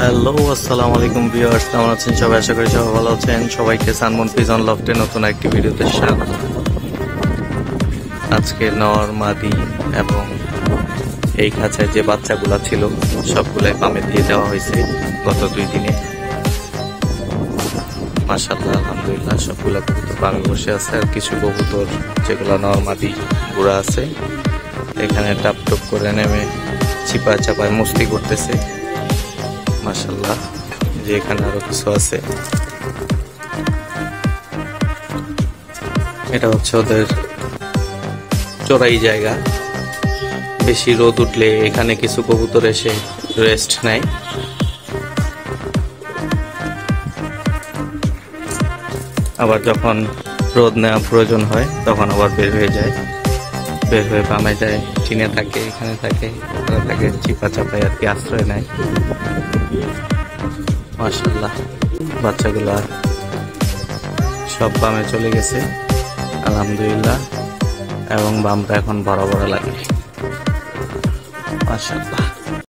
Hello, আসসালামু আলাইকুম viewers, কেমন আছেন সবাই? আশা করি সবাই ভালো আছেন। সবাইকে সানমুন পিজন লফটে নতুন একটি ভিডিওতে স্বাগত। আজকে নর মাদি এবং এই খাঁচায় যে বাচ্চাগুলা ছিল সবগুলাই পামে দিয়ে দেওয়া হয়েছে গত 2 দিনে। মাশাআল্লাহ, আলহামদুলিল্লাহ, সবগুলা কবুতর পামে বসে আছে। আর কিছু কবুতর যেগুলো নর মাদি বুড়া আছে এখানে টাপ টপ করে নেমে চিপায় চাপায় মস্তি করতেছে। মাশাআল্লাহ, যে এখানে আরো কিছু আছে। এটা হচ্ছে ওদের চড়াই জায়গা। বেশি রোদ উঠলে এখানে কিছু কবুতর এসে রেস্ট নেয়। আবার যখন রোদ নেওয়া প্রয়োজন হয় তখন আবার বের হয়ে যায়, বের হয়ে বামে যায়, টিনে থাকে, এখানে থাকে, ওখানে থাকে, চিপা চাপায় আর কি আশ্রয় নেয়। মাশাআল্লাহ, বাচ্চাগুলা সব বামে চলে গেছে আলহামদুলিল্লাহ, এবং বামটা এখন বড় বড় লাগে। মাশাআল্লাহ।